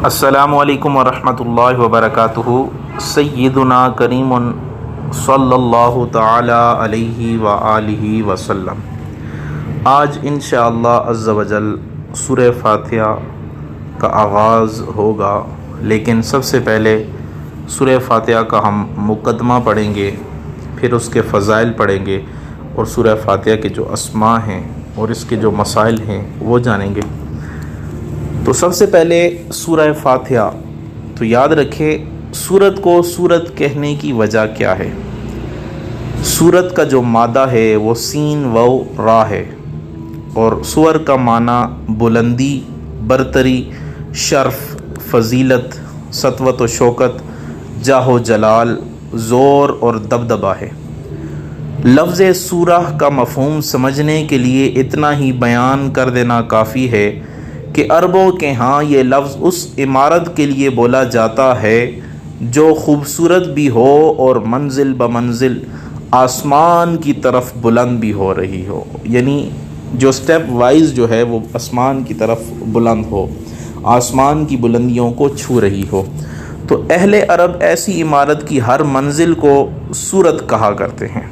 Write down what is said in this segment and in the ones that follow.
السلام علیکم ورحمۃ اللہ وبرکاتہ۔ سیدنا کریم صلی اللہ تعالی علیہ وآلہ وسلم۔ آج انشاءاللہ عز و جل سورہ فاتحہ کا آغاز ہوگا، لیکن سب سے پہلے سورہ فاتحہ کا ہم مقدمہ پڑھیں گے، پھر اس کے فضائل پڑھیں گے اور سورہ فاتحہ کے جو اسماء ہیں اور اس کے جو مسائل ہیں وہ جانیں گے۔ تو سب سے پہلے سورہ فاتحہ، تو یاد رکھیں سورت کو سورت کہنے کی وجہ کیا ہے۔ سورت کا جو مادہ ہے وہ سین و را ہے، اور سور کا معنی بلندی، برتری، شرف، فضیلت، سطوت و شوکت، جاہ و جلال، زور اور دبدبہ ہے۔ لفظ سورہ کا مفہوم سمجھنے کے لیے اتنا ہی بیان کر دینا کافی ہے کہ عربوں کے ہاں یہ لفظ اس عمارت کے لیے بولا جاتا ہے جو خوبصورت بھی ہو اور منزل بمنزل آسمان کی طرف بلند بھی ہو رہی ہو، یعنی جو سٹیپ وائز جو ہے وہ آسمان کی طرف بلند ہو، آسمان کی بلندیوں کو چھو رہی ہو۔ تو اہل عرب ایسی عمارت کی ہر منزل کو سورت کہا کرتے ہیں۔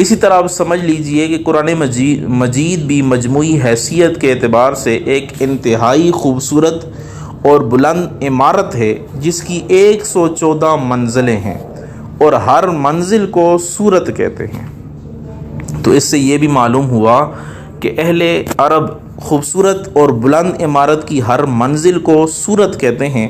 اسی طرح آپ سمجھ لیجئے کہ قرآن مجید بھی مجموعی حیثیت کے اعتبار سے ایک انتہائی خوبصورت اور بلند عمارت ہے جس کی 114 منزلیں ہیں، اور ہر منزل کو سورت کہتے ہیں۔ تو اس سے یہ بھی معلوم ہوا کہ اہل عرب خوبصورت اور بلند عمارت کی ہر منزل کو سورت کہتے ہیں،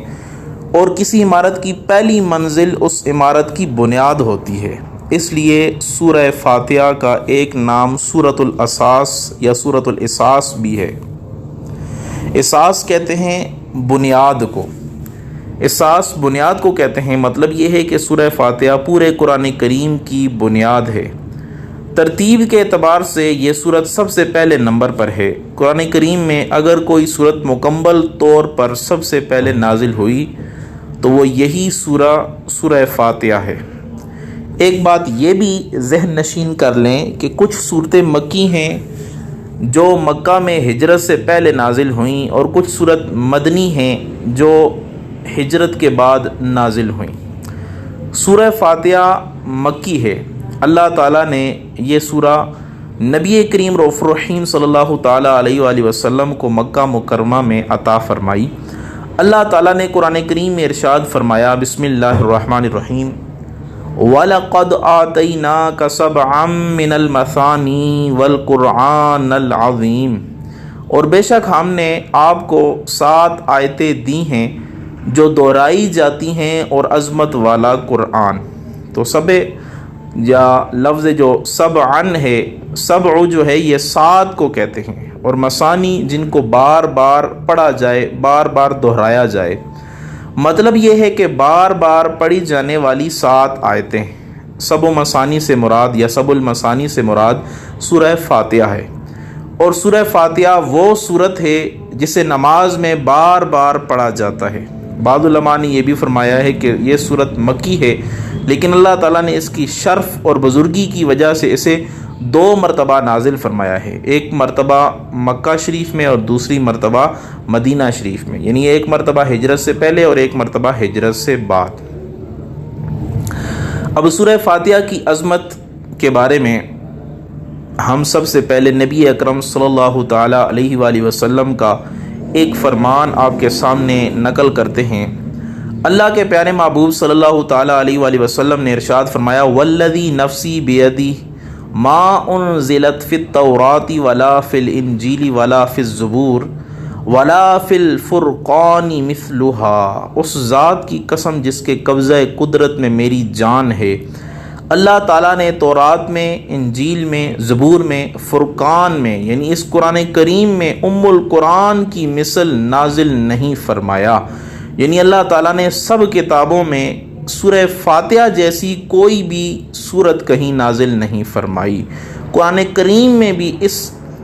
اور کسی عمارت کی پہلی منزل اس عمارت کی بنیاد ہوتی ہے۔ اس لیے سورہ فاتحہ کا ایک نام سورۃ الاساس یا سورۃ الاساس بھی ہے۔ اساس کہتے ہیں بنیاد کو، اساس بنیاد کو کہتے ہیں۔ مطلب یہ ہے کہ سورہ فاتحہ پورے قرآن کریم کی بنیاد ہے۔ ترتیب کے اعتبار سے یہ سورت سب سے پہلے نمبر پر ہے۔ قرآن کریم میں اگر کوئی سورت مکمل طور پر سب سے پہلے نازل ہوئی تو وہ یہی سورہ فاتحہ ہے۔ ایک بات یہ بھی ذہن نشین کر لیں کہ کچھ صورتیں مکی ہیں جو مکہ میں ہجرت سے پہلے نازل ہوئیں، اور کچھ صورت مدنی ہیں جو ہجرت کے بعد نازل ہوئیں۔ سورہ فاتحہ مکی ہے۔ اللہ تعالیٰ نے یہ سورہ نبی کریم رؤوف الرحیم صلی اللہ تعالیٰ علیہ وآلہ وسلم کو مکہ مکرمہ میں عطا فرمائی۔ اللہ تعالیٰ نے قرآن کریم میں ارشاد فرمایا، بسم اللہ الرحمن الرحیم، وَلَقَدْ آتَيْنَاكَ سَبْعًا مِّنَ الْمَثَانِي وَالْقُرْآنَ الْعَظِيمِ، اور بے شک ہم نے آپ کو 7 آیتیں دی ہیں جو دہرائی جاتی ہیں اور عظمت والا قرآن۔ تو سبع یا لفظ جو سبعن ہے، سبع جو ہے یہ 7 کو کہتے ہیں، اور مثانی جن کو بار بار پڑھا جائے، بار بار دہرایا جائے۔ مطلب یہ ہے کہ بار بار پڑھی جانے والی 7 آیتیں۔ سب و مثانی سے مراد یا سب المثانی سے مراد سورہ فاتحہ ہے، اور سورہ فاتحہ وہ سورت ہے جسے نماز میں بار بار پڑھا جاتا ہے۔ بعض علماء نے یہ بھی فرمایا ہے کہ یہ سورت مکی ہے، لیکن اللہ تعالیٰ نے اس کی شرف اور بزرگی کی وجہ سے اسے 2 مرتبہ نازل فرمایا ہے، ایک مرتبہ مکہ شریف میں اور دوسری مرتبہ مدینہ شریف میں، یعنی ایک مرتبہ ہجرت سے پہلے اور ایک مرتبہ ہجرت سے بعد۔ اب سورہ فاتحہ کی عظمت کے بارے میں ہم سب سے پہلے نبی اکرم صلی اللہ تعالیٰ علیہ وآلہ وسلم کا ایک فرمان آپ کے سامنے نقل کرتے ہیں۔ اللہ کے پیارے محبوب صلی اللہ تعالیٰ علیہ وآلہ وسلم نے ارشاد فرمایا، والذی نفسی بیدی ما انزلت فی التوراۃ ولا فی الانجیل ولا فی الزبور ولا فی الفرقان مثلھا، اس ذات کی قسم جس کے قبضہ قدرت میں میری جان ہے، اللہ تعالیٰ نے تورات میں، انجیل میں، زبور میں، فرقان میں، یعنی اس قرآن کریم میں ام القرآن کی مثل نازل نہیں فرمایا۔ یعنی اللہ تعالیٰ نے سب کتابوں میں سورہ فاتحہ جیسی کوئی بھی سورت کہیں نازل نہیں فرمائی۔ قرآن کریم میں بھی اس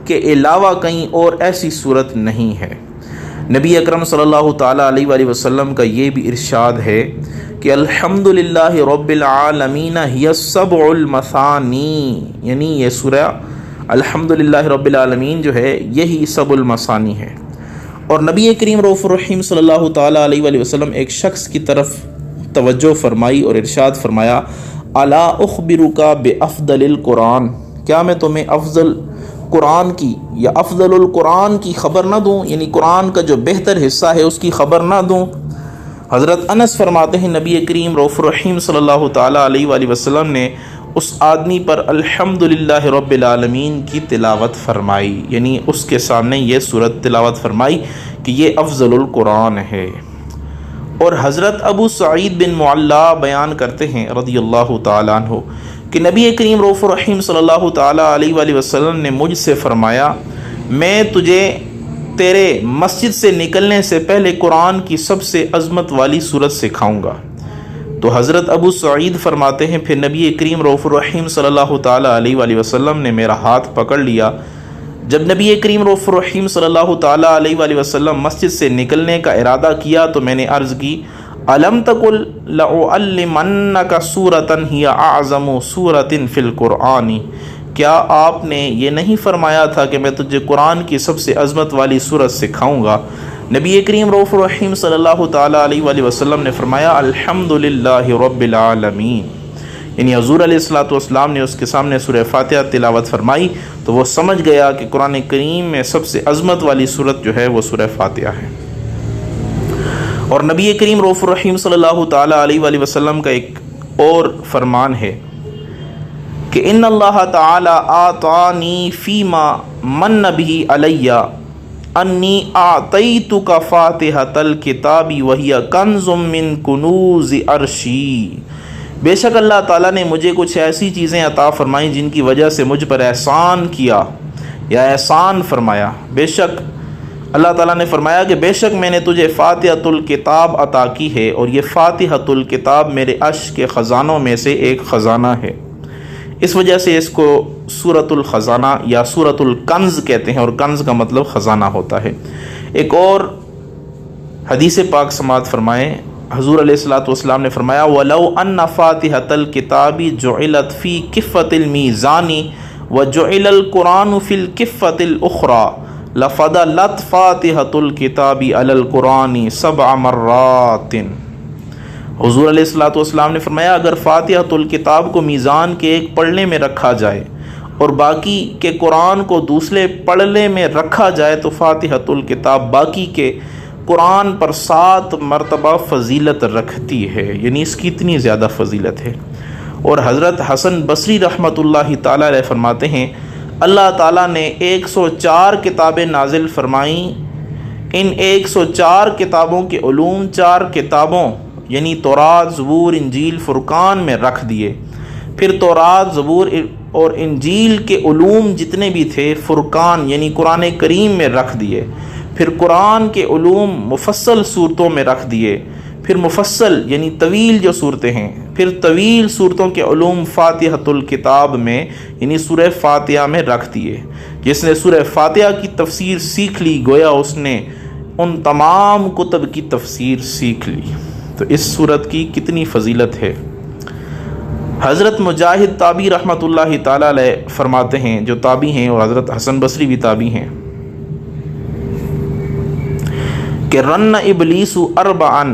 کے علاوہ کہیں اور ایسی سورت نہیں ہے۔ نبی اکرم صلی اللہ تعالیٰ علیہ وآلہ وسلم کا یہ بھی ارشاد ہے کہ الحمدللہ رب العالمین ہی السبع المثانی، یعنی یہ سورہ الحمدللہ رب العالمین جو ہے یہی سبع المثانی ہے۔ اور نبی کریم رؤوف الرحیم صلی اللہ تعالیٰ علیہ وآلہ وسلم ایک شخص کی طرف توجہ فرمائی اور ارشاد فرمایا الا اخبرک بافضل القرآن، کیا میں تمہیں افضل قرآن کی یا افضل القرآن کی خبر نہ دوں، یعنی قرآن کا جو بہتر حصہ ہے اس کی خبر نہ دوں۔ حضرت انس فرماتے ہیں نبی کریم رؤوف الرحیم صلی اللہ تعالیٰ علیہ وآلہ وسلم نے اس آدمی پر الحمدللہ رب العالمین کی تلاوت فرمائی، یعنی اس کے سامنے یہ سورت تلاوت فرمائی کہ یہ افضل القرآن ہے۔ اور حضرت ابو سعید بن معلا بیان کرتے ہیں رضی اللہ تعالیٰ عنہ کہ نبی کریم رؤوف الرحیم صلی اللہ تعالیٰ علیہ وآلہ وسلم نے مجھ سے فرمایا میں تجھے تیرے مسجد سے نکلنے سے پہلے قرآن کی سب سے عظمت والی سورت سکھاؤں گا۔ تو حضرت ابو سعید فرماتے ہیں پھر نبی کریم رؤوف الرحیم صلی اللہ تعالیٰ علیہ وآلہ وسلم نے میرا ہاتھ پکڑ لیا۔ جب نبی کریم رؤوف الرحیم صلی اللہ تعالیٰ علیہ وآلہ وسلم مسجد سے نکلنے کا ارادہ کیا تو میں نے عرض کی الم تقل لأعلمنک سورۃ ہی اعظم سورۃ فی القرآن، کیا آپ نے یہ نہیں فرمایا تھا کہ میں تجھے قرآن کی سب سے عظمت والی سورت سکھاؤں گا؟ نبی کریم رؤوف الرحیم صلی اللہ تعالیٰ علیہ وآلہ وسلم نے فرمایا الحمدللہ رب العالمین، یعنی حضور علیہ الصلوۃ والسلام نے اس کے سامنے سورہ فاتحہ تلاوت فرمائی تو وہ سمجھ گیا کہ قرآن کریم میں سب سے عظمت والی سورت جو ہے وہ سورہ فاتحہ ہے۔ اور نبی کریم رؤوف الرحیم صلی اللہ تعالیٰ علیہ وآلہ وسلم کا ایک اور فرمان ہے کہ ان اللہ تعالی اعطانی فیما من به علی انی اعطیتک فاتحۃ الکتاب وہی کنز من کنوز عرشی، بے شک اللہ تعالیٰ نے مجھے کچھ ایسی چیزیں عطا فرمائیں جن کی وجہ سے مجھ پر احسان کیا یا احسان فرمایا۔ بے شک اللہ تعالیٰ نے فرمایا کہ بے شک میں نے تجھے فاتحۃ الکتاب عطا کی ہے اور یہ فاتحۃ الکتاب میرے عرش کے خزانوں میں سے ایک خزانہ ہے، اس وجہ سے اس کو سورۃ الخزانہ یا سورۃ الکنز کہتے ہیں، اور کنز کا مطلب خزانہ ہوتا ہے۔ ایک اور حدیث پاک سماعت فرمائیں، حضور علیہ الصلوۃ والسلام نے فرمایا وَلَوْ أَنَّ فَاتِحَةَ الْكِتَابِ جُعِلَتْ فِي كِفَّةِ الْمِيزَانِ وَجُعِلَ الْقُرْآنُ فِي الْكِفَّةِ الْأُخْرَى لَفَضَلَتْ فَاتِحَةُ الْكِتَابِ عَلَى الْقُرْآنِ 7 مرات۔ حضور علیہ الصلوۃ والسلام نے فرمایا اگر فاتحۃ الکتاب کو میزان کے ایک پلڑے میں رکھا جائے اور باقی کے قرآن کو دوسرے پلڑے میں رکھا جائے تو فاتحۃ الکتاب باقی کے قرآن پر 7 مرتبہ فضیلت رکھتی ہے، یعنی اس کی اتنی زیادہ فضیلت ہے۔ اور حضرت حسن بصری رحمۃ اللہ تعالیٰ علیہ فرماتے ہیں اللہ تعالیٰ نے 104 کتابیں نازل فرمائیں، ان 104 کتابوں کے علوم 4 کتابوں یعنی تورات، زبور، انجیل، فرقان میں رکھ دیے، پھر تورات، زبور اور انجیل کے علوم جتنے بھی تھے فرقان یعنی قرآن کریم میں رکھ دیے، پھر قرآن کے علوم مفصل صورتوں میں رکھ دیے، پھر مفصل یعنی طویل جو صورتیں ہیں، پھر طویل صورتوں کے علوم فاتحۃ الکتاب میں یعنی سورہ فاتحہ میں رکھ دیے۔ جس نے سورہ فاتحہ کی تفسیر سیکھ لی گویا اس نے ان تمام کتب کی تفسیر سیکھ لی۔ تو اس سورت کی کتنی فضیلت ہے۔ حضرت مجاہد تابعی رحمۃ اللہ تعالیٰ علیہ فرماتے ہیں، جو تابعی ہیں اور حضرت حسن بصری بھی تابعی ہیں، کہ رن ابلیس اربعن،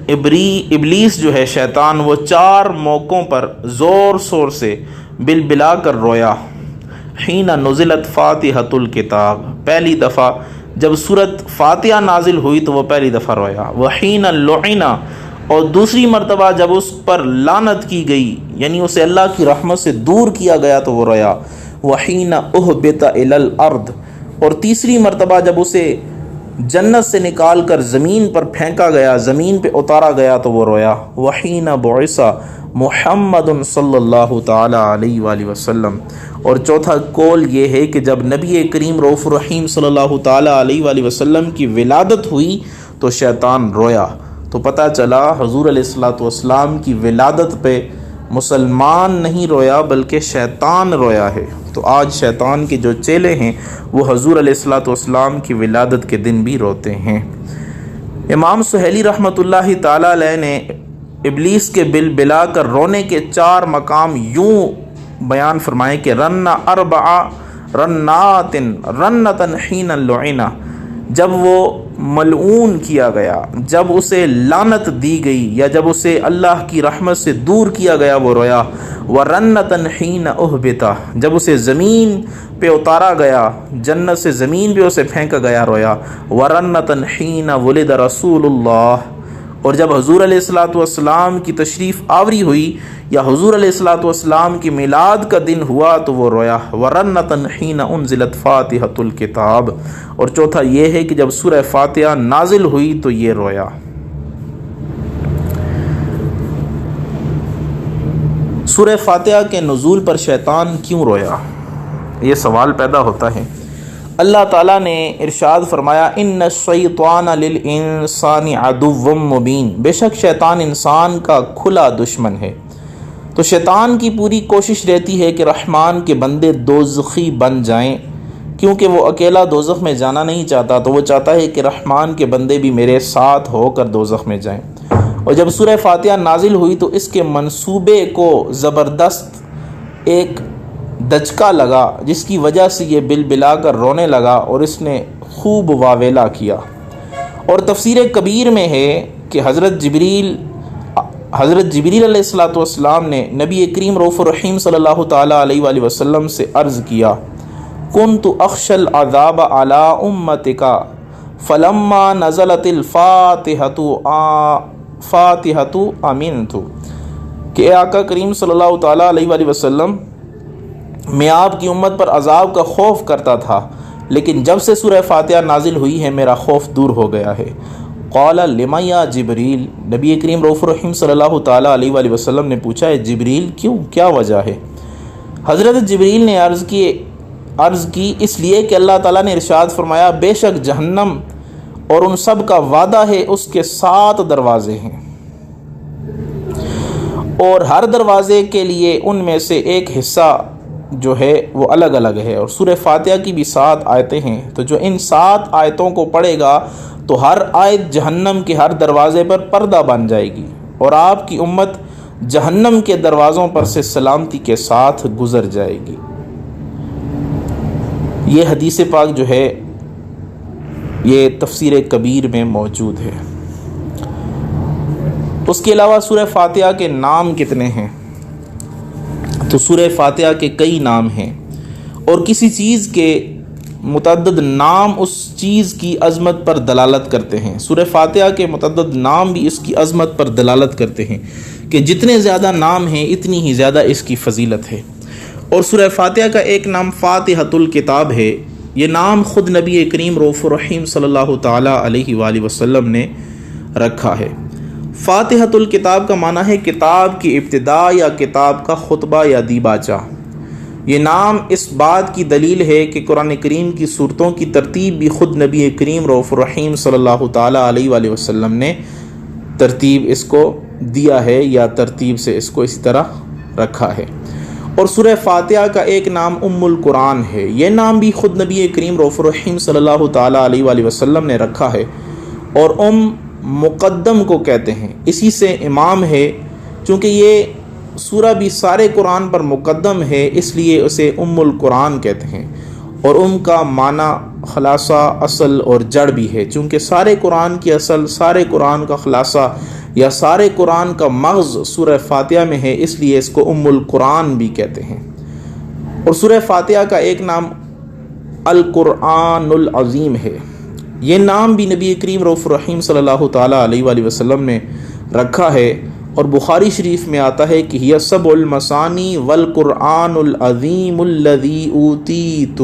ابلیس جو ہے شیطان وہ 4 موقعوں پر زور شور سے بلبلا کر رویا۔ حین نزلت فاتحۃ الکتاب، پہلی دفعہ جب سورت فاتحہ نازل ہوئی تو وہ پہلی دفعہ رویا۔ وحین لعن، اور دوسری مرتبہ جب اس پر لعنت کی گئی یعنی اسے اللہ کی رحمت سے دور کیا گیا تو وہ رویا۔ وحین اہبط الی الارض، اور تیسری مرتبہ جب اسے جنت سے نکال کر زمین پر پھینکا گیا، زمین پہ اتارا گیا تو وہ رویا۔ وحین بعث محمد صلی اللہ تعالی علیہ وآلہ وسلم، اور چوتھا قول یہ ہے کہ جب نبی کریم رؤوف الرحیم صلی اللہ تعالی علیہ وآلہ وسلم کی ولادت ہوئی تو شیطان رویا۔ تو پتہ چلا حضور علیہ الصلوۃ والسلام کی ولادت پہ مسلمان نہیں رویا بلکہ شیطان رویا ہے۔ تو آج شیطان کے جو چیلے ہیں وہ حضور علیہ الصلوۃ والسلام کی ولادت کے دن بھی روتے ہیں۔ امام سہیلی رحمۃ اللہ تعالی علیہ نے ابلیس کے بلبلا کر رونے کے 4 مقام یوں بیان فرمائے کہ رن 4 رنات رنتن حین لعن، جب وہ ملعون کیا گیا، جب اسے لعنت دی گئی یا جب اسے اللہ کی رحمت سے دور کیا گیا وہ رویا۔ وَرَنَّةً حِينَ أُهْبِطَ، جب اسے زمین پہ اتارا گیا، جنت سے زمین پہ اسے پھینکا گیا رویا۔ وَرَنَّةً حِينَ وُلِدَ رسول اللہ، اور جب حضور علیہ الصلاۃ والسلام کی تشریف آوری ہوئی یا حضور علیہ الصلاۃ والسلام کی میلاد کا دن ہوا تو وہ رویا۔ وَرَنَّةً حِينَ أُنزِلَتْ فَاتِحَةُ الْكِتَابِ، اور چوتھا یہ ہے کہ جب سورہ فاتحہ نازل ہوئی تو یہ رویا۔ سورہ فاتحہ کے نزول پر شیطان کیوں رویا؟ یہ سوال پیدا ہوتا ہے۔ اللہ تعالیٰ نے ارشاد فرمایا ان الشیطان للانسان عدو مبین، بے شک شیطان انسان کا کھلا دشمن ہے۔ تو شیطان کی پوری کوشش رہتی ہے کہ رحمان کے بندے دوزخی بن جائیں، کیونکہ وہ اکیلا دوزخ میں جانا نہیں چاہتا، تو وہ چاہتا ہے کہ رحمان کے بندے بھی میرے ساتھ ہو کر دوزخ میں جائیں۔ اور جب سورہ فاتحہ نازل ہوئی تو اس کے منصوبے کو زبردست ایک دھچکا لگا، جس کی وجہ سے یہ بل بلا کر رونے لگا اور اس نے خوب واویلا کیا۔ اور تفسیر کبیر میں ہے کہ حضرت جبریل علیہ الصلاۃ والسلام نے نبی کریم رؤوف الرحیم صلی اللہ تعالیٰ علیہ وآلہ وسلم سے عرض کیا کنت اخشى العذاب علی امتک فلما نزلت الفاتحۃ امنت، کہ اے آقا کریم صلی اللہ تعالیٰ علیہ وآلہ وسلم، میں آپ کی امت پر عذاب کا خوف کرتا تھا، لیکن جب سے سورہ فاتحہ نازل ہوئی ہے میرا خوف دور ہو گیا ہے۔ قال لما یا جبریل، نبی کریم رؤوف الرحیم صلی اللہ تعالیٰ علیہ وآلہ وسلم نے پوچھا ہے جبریل کیوں، کیا وجہ ہے؟ حضرت جبریل نے عرض کی اس لیے کہ اللہ تعالیٰ نے ارشاد فرمایا بے شک جہنم اور ان سب کا وعدہ ہے، اس کے 7 دروازے ہیں اور ہر دروازے کے لیے ان میں سے ایک حصہ جو ہے وہ الگ الگ ہے، اور سورہ فاتحہ کی بھی 7 آیتیں ہیں، تو جو ان 7 آیتوں کو پڑھے گا تو ہر آیت جہنم کے ہر دروازے پر پردہ بن جائے گی اور آپ کی امت جہنم کے دروازوں پر سے سلامتی کے ساتھ گزر جائے گی۔ یہ حدیث پاک جو ہے یہ تفسیر کبیر میں موجود ہے۔ اس کے علاوہ سورہ فاتحہ کے نام کتنے ہیں؟ تو سورہ فاتحہ کے کئی نام ہیں، اور کسی چیز کے متعدد نام اس چیز کی عظمت پر دلالت کرتے ہیں۔ سورہ فاتحہ کے متعدد نام بھی اس کی عظمت پر دلالت کرتے ہیں کہ جتنے زیادہ نام ہیں اتنی ہی زیادہ اس کی فضیلت ہے۔ اور سورہ فاتحہ کا ایک نام فاتحۃ الکتاب ہے، یہ نام خود نبی کریم رؤوف الرحیم صلی اللہ تعالیٰ علیہ وآلہ وسلم نے رکھا ہے۔ فاتحۃ الکتاب کا معنی ہے کتاب کی ابتدا یا کتاب کا خطبہ یا دیباچہ۔ یہ نام اس بات کی دلیل ہے کہ قرآن کریم کی صورتوں کی ترتیب بھی خود نبی کریم رؤوف الرحیم صلی اللہ تعالیٰ علیہ وآلہ وسلم نے ترتیب اس کو دیا ہے یا ترتیب سے اس کو اسی طرح رکھا ہے۔ اور سورہ فاتحہ کا ایک نام ام القرآن ہے، یہ نام بھی خود نبی کریم رؤوف الرحیم صلی اللہ تعالیٰ علیہ وآلہ وسلم نے رکھا ہے، اور مقدم کو کہتے ہیں، اسی سے امام ہے، چونکہ یہ سورہ بھی سارے قرآن پر مقدم ہے اس لیے اسے ام القرآن کہتے ہیں، اور کا معنی خلاصہ، اصل اور جڑ بھی ہے، چونکہ سارے قرآن کی اصل، سارے قرآن کا خلاصہ یا سارے قرآن کا مغز سورہ فاتحہ میں ہے، اس لیے اس کو ام القرآن بھی کہتے ہیں۔ اور سورہ فاتحہ کا ایک نام القرآن العظیم ہے، یہ نام بھی نبی کریم رؤوف الرحیم صلی اللہ تعالیٰ علیہ وآلہ وسلم نے رکھا ہے، اور بخاری شریف میں آتا ہے کہ یہ سبع المثانی والقرآن العظیم الذی اوتیتہ،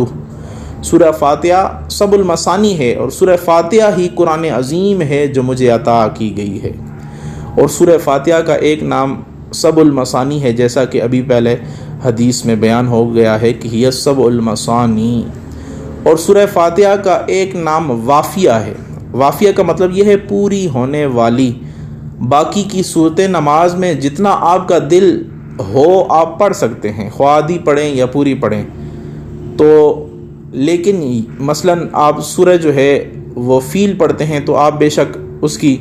سورہ فاتحہ سبع المثانی ہے اور سورہ فاتحہ ہی قرآن عظیم ہے جو مجھے عطا کی گئی ہے۔ اور سورہ فاتحہ کا ایک نام سبع المثانی ہے، جیسا کہ ابھی پہلے حدیث میں بیان ہو گیا ہے کہ یہ سبع المثانی۔ اور سورہ فاتحہ کا ایک نام وافیہ ہے، وافیہ کا مطلب یہ ہے پوری ہونے والی، باقی کی صورتیں نماز میں جتنا آپ کا دل ہو آپ پڑھ سکتے ہیں، خوادی پڑھیں یا پوری پڑھیں، تو لیکن مثلا آپ سورہ جو ہے وہ فیل پڑھتے ہیں تو آپ بے شک اس کی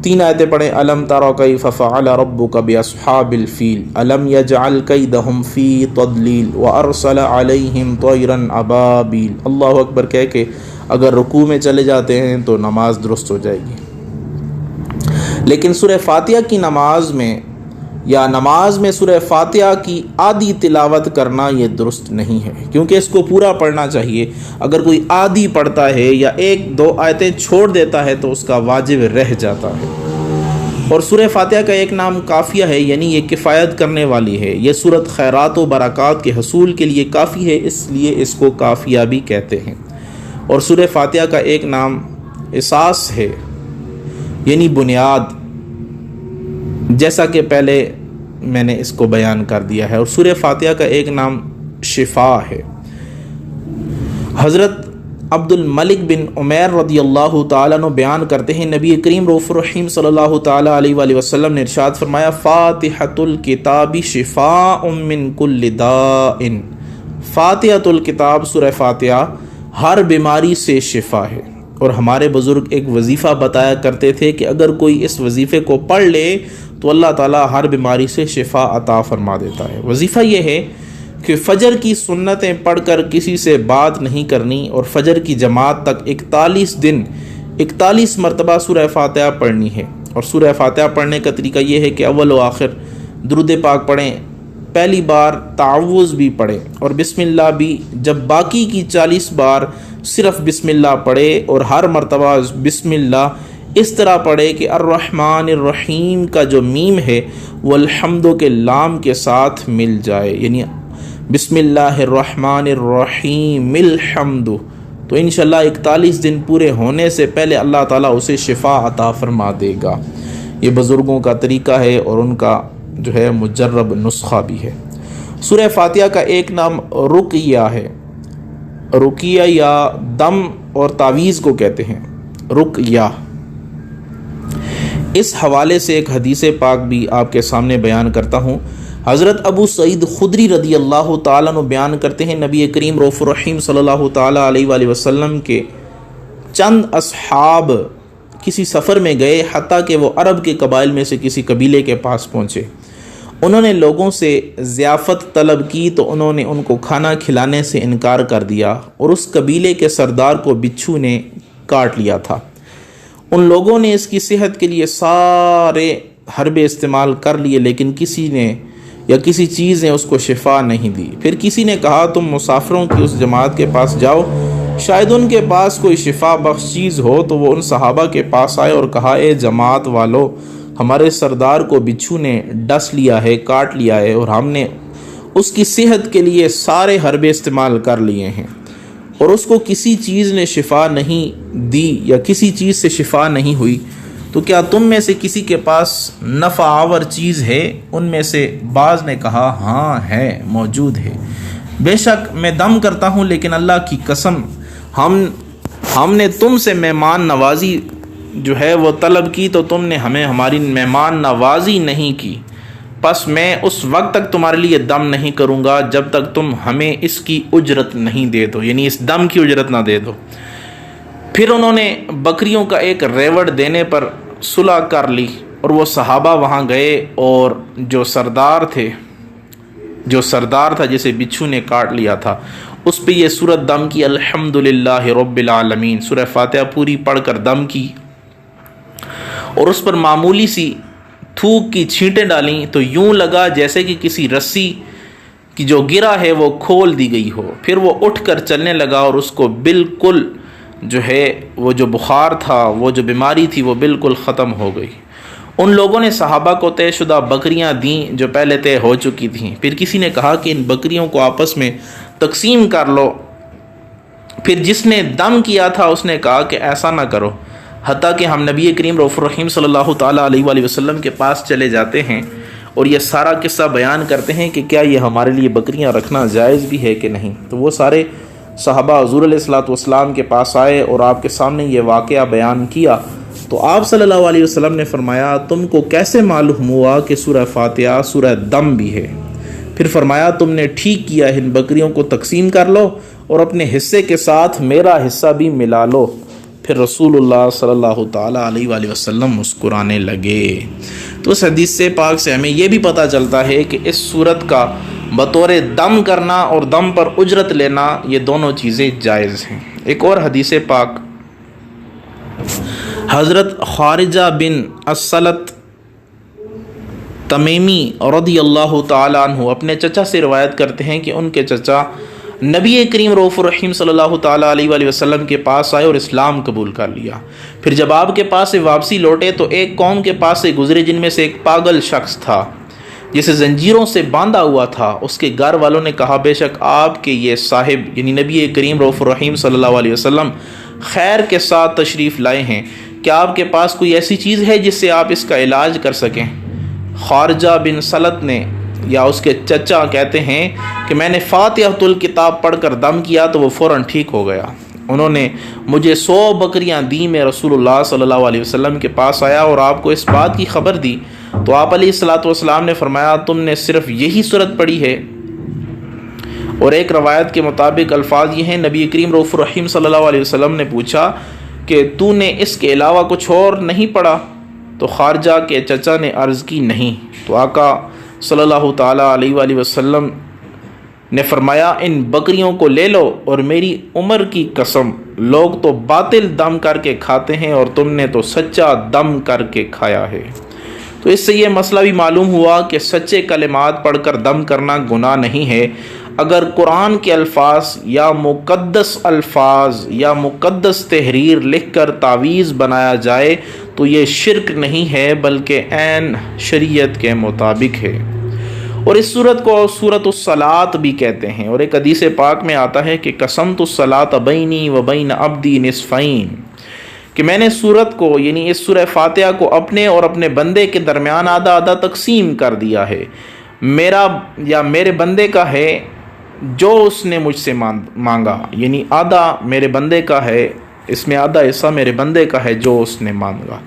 3 آیتیں پڑھیں، الم تر کیف فعل ربک باصحاب الفیل الم یجعل کیدہم فی تضلیل وارسل علیہم طیرا ابابیل، اللہ اکبر کہہ کے اگر رکوع میں چلے جاتے ہیں تو نماز درست ہو جائے گی۔ لیکن سورہ فاتحہ کی نماز میں یا نماز میں سورہ فاتحہ کی آدھی تلاوت کرنا یہ درست نہیں ہے، کیونکہ اس کو پورا پڑھنا چاہیے۔ اگر کوئی آدھی پڑھتا ہے یا 1-2 آیتیں چھوڑ دیتا ہے تو اس کا واجب رہ جاتا ہے۔ اور سورہ فاتحہ کا ایک نام کافیہ ہے، یعنی یہ کفایت کرنے والی ہے۔ یہ سورت خیرات و برکات کے حصول کے لیے کافی ہے، اس لیے اس کو کافیہ بھی کہتے ہیں۔ اور سورہ فاتحہ کا ایک نام اساس ہے، یعنی بنیاد، جیسا کہ پہلے میں نے اس کو بیان کر دیا ہے۔ اور سورہ فاتحہ کا ایک نام شفا ہے۔ حضرت عبد الملک بن عمیر رضی اللہ تعالیٰ عنہ بیان کرتے ہیں، نبی کریم رؤوف الرحیم صلی اللہ تعالیٰ علیہ وآلہ وسلم نے ارشاد فرمایا، فاتحۃ الکتاب شفاء من کل داء۔ فاتحۃ الکتاب سورہ فاتحہ ہر بیماری سے شفا ہے۔ اور ہمارے بزرگ ایک وظیفہ بتایا کرتے تھے کہ اگر کوئی اس وظیفے کو پڑھ لے تو اللہ تعالیٰ ہر بیماری سے شفا عطا فرما دیتا ہے۔ وظیفہ یہ ہے کہ فجر کی سنتیں پڑھ کر کسی سے بات نہیں کرنی، اور فجر کی جماعت تک 41 دن 41 مرتبہ سورہ فاتحہ پڑھنی ہے۔ اور سورہ فاتحہ پڑھنے کا طریقہ یہ ہے کہ اول و آخر درود پاک پڑھیں، پہلی بار تعوذ بھی پڑھیں، اور بسم اللہ بھی، جب باقی کی 40 بار صرف بسم اللہ پڑھے، اور ہر مرتبہ بسم اللہ اس طرح پڑھے کہ الرحمن الرحیم کا جو میم ہے وہ الحمد کے لام کے ساتھ مل جائے، یعنی بسم اللہ الرحمن الرحیم الحمد۔ تو انشاءاللہ 41 دن پورے ہونے سے پہلے اللہ تعالیٰ اسے شفا عطا فرما دے گا۔ یہ بزرگوں کا طریقہ ہے اور ان کا جو ہے مجرب نسخہ بھی ہے۔ سورہ فاتحہ کا ایک نام رقیہ ہے۔ رقیہ یا دم اور تعویذ کو کہتے ہیں رقیہ۔ اس حوالے سے ایک حدیث پاک بھی آپ کے سامنے بیان کرتا ہوں۔ حضرت ابو سعید خدری رضی اللہ تعالیٰ عنہ بیان کرتے ہیں، نبی کریم رؤوف الرحیم صلی اللہ تعالیٰ علیہ وآلہ وسلم کے چند اصحاب کسی سفر میں گئے، حتیٰ کہ وہ عرب کے قبائل میں سے کسی قبیلے کے پاس پہنچے۔ انہوں نے لوگوں سے ضیافت طلب کی تو انہوں نے ان کو کھانا کھلانے سے انکار کر دیا، اور اس قبیلے کے سردار کو بچھو نے کاٹ لیا تھا۔ ان لوگوں نے اس کی صحت کے لیے سارے حربے استعمال کر لیے، لیکن کسی نے یا کسی چیز نے اس کو شفا نہیں دی۔ پھر کسی نے کہا، تم مسافروں کی اس جماعت کے پاس جاؤ، شاید ان کے پاس کوئی شفا بخش چیز ہو۔ تو وہ ان صحابہ کے پاس آئے اور کہا، اے جماعت والو، ہمارے سردار کو بچھو نے ڈس لیا ہے، کاٹ لیا ہے، اور ہم نے اس کی صحت کے لیے سارے حربے استعمال کر لیے ہیں، اور اس کو کسی چیز نے شفا نہیں دی یا کسی چیز سے شفا نہیں ہوئی۔ تو کیا تم میں سے کسی کے پاس نفع آور چیز ہے؟ ان میں سے بعض نے کہا، ہاں ہے، موجود ہے۔ بے شک میں دم کرتا ہوں، لیکن اللہ کی قسم ہم نے تم سے مہمان نوازی جو ہے وہ طلب کی، تو تم نے ہمیں ہماری مہمان نوازی نہیں کی، پس میں اس وقت تک تمہارے لیے دم نہیں کروں گا جب تک تم ہمیں اس کی اجرت نہیں دے دو، یعنی اس دم کی اجرت نہ دے دو۔ پھر انہوں نے بکریوں کا ایک ریوڑ دینے پر صلح کر لی، اور وہ صحابہ وہاں گئے، اور جو سردار تھا جسے بچھو نے کاٹ لیا تھا، اس پہ یہ سورت دم کی، الحمدللہ رب العالمین، سورہ فاتحہ پوری پڑھ کر دم کی، اور اس پر معمولی سی تھوک کی چھینٹیں ڈالیں، تو یوں لگا جیسے کہ کسی رسی کی جو گرا ہے وہ کھول دی گئی ہو۔ پھر وہ اٹھ کر چلنے لگا، اور اس کو بالکل جو ہے وہ جو بخار تھا، وہ جو بیماری تھی، وہ بالکل ختم ہو گئی۔ ان لوگوں نے صحابہ کو طے شدہ بکریاں دیں جو پہلے طے ہو چکی تھیں۔ پھر کسی نے کہا کہ ان بکریوں کو آپس میں تقسیم کر لو۔ پھر جس نے دم کیا تھا اس نے کہا کہ ایسا نہ کرو، حتیٰ کہ ہم نبی کریم رؤوف الرحیم صلی اللہ تعالیٰ علیہ وآلہ وسلم کے پاس چلے جاتے ہیں اور یہ سارا قصہ بیان کرتے ہیں کہ کیا یہ ہمارے لیے بکریاں رکھنا جائز بھی ہے کہ نہیں۔ تو وہ سارے صحابہ حضور علیہ الصلوۃ والسلام کے پاس آئے اور آپ کے سامنے یہ واقعہ بیان کیا، تو آپ صلی اللہ علیہ وسلم نے فرمایا، تم کو کیسے معلوم ہوا کہ سورہ فاتحہ سورہ دم بھی ہے؟ پھر فرمایا، تم نے ٹھیک کیا، ان بکریوں کو تقسیم کر لو اور اپنے حصے کے ساتھ میرا حصہ بھی ملا لو۔ پھر رسول اللہ صلی اللہ تعالیٰ علیہ وآلہ وسلم مسکرانے لگے۔ تو اس حدیث سے پاک سے ہمیں یہ بھی پتہ چلتا ہے کہ اس صورت کا بطور دم کرنا اور دم پر اجرت لینا، یہ دونوں چیزیں جائز ہیں۔ ایک اور حدیث پاک حضرت خارجہ بن السلط تمیمی رضی اللہ تعالیٰ عنہ اپنے چچا سے روایت کرتے ہیں کہ ان کے چچا نبی کریم رؤوف الرحیم صلی اللہ تعالیٰ علیہ وآلہ وسلم کے پاس آئے اور اسلام قبول کر لیا۔ پھر جب آپ کے پاس سے واپسی لوٹے تو ایک قوم کے پاس سے گزرے جن میں سے ایک پاگل شخص تھا جسے زنجیروں سے باندھا ہوا تھا۔ اس کے گھر والوں نے کہا بے شک آپ کے یہ صاحب یعنی نبی کریم رؤوف الرحیم صلی اللہ علیہ وسلم خیر کے ساتھ تشریف لائے ہیں، کیا آپ کے پاس کوئی ایسی چیز ہے جس سے آپ اس کا علاج کر سکیں؟ خارجہ بن سلط نے یا اس کے چچا کہتے ہیں کہ میں نے فاتحۃ الکتاب پڑھ کر دم کیا تو وہ فوراً ٹھیک ہو گیا۔ انہوں نے مجھے 100 بکریاں دی، میں رسول اللہ صلی اللہ علیہ وسلم کے پاس آیا اور آپ کو اس بات کی خبر دی تو آپ علیہ الصلوۃ والسلام نے فرمایا تم نے صرف یہی سورت پڑھی ہے؟ اور ایک روایت کے مطابق الفاظ یہ ہیں، نبی کریم رؤوف الرحیم صلی اللہ علیہ وسلم نے پوچھا کہ تو نے اس کے علاوہ کچھ اور نہیں پڑھا؟ تو خارجہ کے چچا نے عرض کی نہیں۔ تو آقا صلی اللہ تعالیٰ علیہ وآلہ وسلم نے فرمایا ان بکریوں کو لے لو اور میری عمر کی قسم لوگ تو باطل دم کر کے کھاتے ہیں اور تم نے تو سچا دم کر کے کھایا ہے۔ تو اس سے یہ مسئلہ بھی معلوم ہوا کہ سچے کلمات پڑھ کر دم کرنا گناہ نہیں ہے۔ اگر قرآن کے الفاظ یا مقدس تحریر لکھ کر تعویذ بنایا جائے تو یہ شرک نہیں ہے بلکہ عین شریعت کے مطابق ہے۔ اور اس صورت کو سورۃ الصلاۃ بھی کہتے ہیں، اور ایک حدیث پاک میں آتا ہے کہ قسمت الصلاۃ بینی و بین عبدی نصفین، کہ میں نے سورت کو یعنی اس سورہ فاتحہ کو اپنے اور اپنے بندے کے درمیان آدھا آدھا تقسیم کر دیا ہے، میرا یا میرے بندے کا ہے جو اس نے مجھ سے مانگا، یعنی آدھا میرے بندے کا ہے، اس میں آدھا حصہ میرے بندے کا ہے جو اس نے مانگا۔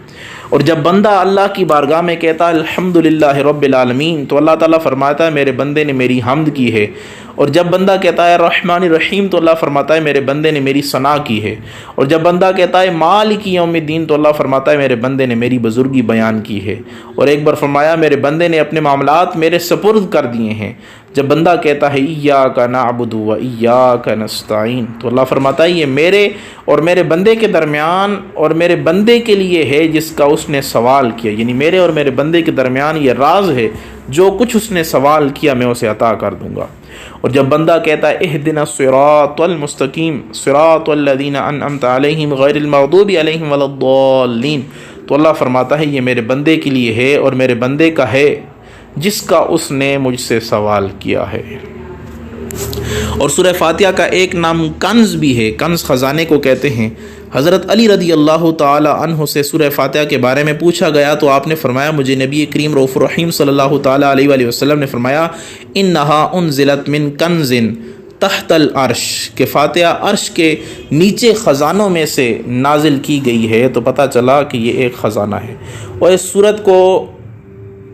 اور جب بندہ اللہ کی بارگاہ میں کہتا ہے الحمدللہ رب العالمین تو اللہ تعالیٰ فرماتا ہے میرے بندے نے میری حمد کی ہے، اور جب بندہ کہتا ہے الرحمن الرحیم تو اللہ فرماتا ہے میرے بندے نے میری ثنا کی ہے، اور جب بندہ کہتا ہے مالک یوم الدین تو اللہ فرماتا ہے میرے بندے نے میری بزرگی بیان کی ہے، اور ایک بار فرمایا میرے بندے نے اپنے معاملات میرے سپرد کر دیے ہیں۔ جب بندہ کہتا ہے ایاک نعبد و ایاک نستعین تو اللہ فرماتا ہے یہ میرے اور میرے بندے کے درمیان اور میرے بندے کے لیے ہے جس کا اس نے سوال کیا، یعنی میرے اور میرے بندے کے درمیان یہ راز ہے، جو کچھ اس نے سوال کیا میں اسے عطا کر دوں گا۔ اور جب بندہ کہتا ہے اہدنا الصراط المستقیم صراط الذین انعمت علیہم غیر المغضوب علیہم ولا الضالین تو اللہ فرماتا ہے یہ میرے بندے کے لیے ہے اور میرے بندے کا ہے جس کا اس نے مجھ سے سوال کیا ہے۔ اور سورہ فاتحہ کا ایک نام کنز بھی ہے، کنز خزانے کو کہتے ہیں۔ حضرت علی رضی اللہ تعالی عنہ سے سورہ فاتحہ کے بارے میں پوچھا گیا تو آپ نے فرمایا مجھے نبی کریم رؤوف الرحیم صلی اللہ تعالی علیہ وآلہ وسلم نے فرمایا انہا انزلت من کنز تحت العرش، کہ فاتحہ عرش کے نیچے خزانوں میں سے نازل کی گئی ہے، تو پتہ چلا کہ یہ ایک خزانہ ہے۔ اور اس سورت کو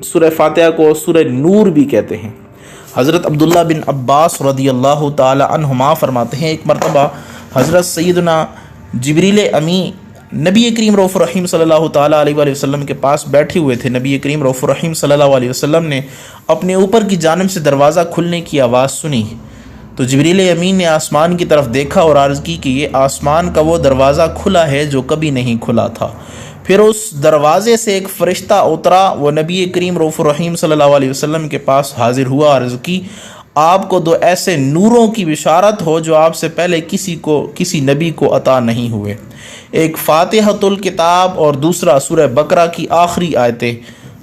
سورہ فاتحہ کو سورہ نور بھی کہتے ہیں۔ حضرت عبداللہ بن عباس رضی اللہ تعالی عنہما فرماتے ہیں ایک مرتبہ حضرت سیدنا جبریل امی نبی کریم رؤوف الرحیم صلی اللہ تعالی علیہ وآلہ وسلم کے پاس بیٹھے ہوئے تھے۔ نبی کریم رؤوف الرحیم صلی اللہ علیہ وسلم نے اپنے اوپر کی جانب سے دروازہ کھلنے کی آواز سنی تو جبریل امین نے آسمان کی طرف دیکھا اور عرض کی کہ یہ آسمان کا وہ دروازہ کھلا ہے جو کبھی نہیں کھلا تھا۔ پھر اس دروازے سے ایک فرشتہ اترا، وہ نبی کریم رؤوف الرحیم صلی اللہ علیہ وسلم کے پاس حاضر ہوا، عرض کی آپ کو 2 ایسے نوروں کی بشارت ہو جو آپ سے پہلے کسی نبی کو عطا نہیں ہوئے، ایک فاتحۃ الکتاب اور دوسرا سورہ بقرہ کی آخری آیتیں،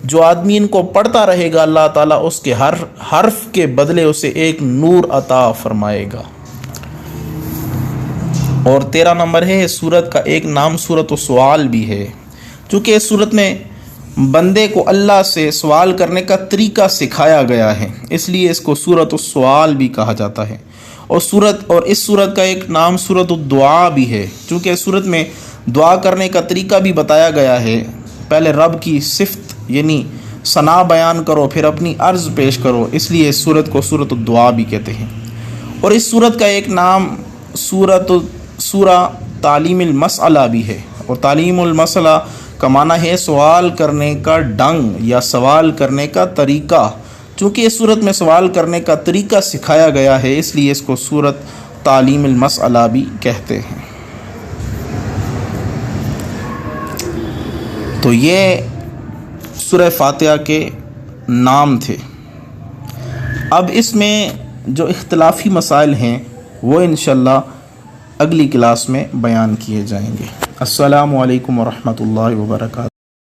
جو آدمی ان کو پڑھتا رہے گا اللہ تعالیٰ اس کے ہر حرف کے بدلے اسے ایک نور عطا فرمائے گا۔ اور 13 نمبر ہے اس سورت کا ایک نام سورۃ السؤال بھی ہے، چونکہ اس سورت میں بندے کو اللہ سے سوال کرنے کا طریقہ سکھایا گیا ہے، اس لیے اس کو سورۃ السؤال بھی کہا جاتا ہے۔ اور اس سورت کا ایک نام سورۃ الدعاء بھی ہے، چونکہ اس سورت میں دعا کرنے کا طریقہ بھی بتایا گیا ہے۔ پہلے رب کی صفت یعنی ثنا بیان کرو، پھر اپنی عرض پیش کرو، اس لیے اس سورت کو سورۃ الدعاء بھی کہتے ہیں۔ اور اس سورت کا ایک نام سورہ تعلیم المسئلہ بھی ہے، اور تعلیم المسئلہ کا معنی ہے سوال کرنے کا ڈھنگ یا سوال کرنے کا طریقہ، چونکہ اس صورت میں سوال کرنے کا طریقہ سکھایا گیا ہے، اس لیے اس کو سورۃ تعلیم المسئلہ بھی کہتے ہیں۔ تو یہ سورہ فاتحہ کے نام تھے۔ اب اس میں جو اختلافی مسائل ہیں وہ انشاءاللہ اگلی کلاس میں بیان کیے جائیں گے۔ السلام علیکم ورحمۃ اللہ وبرکاتہ۔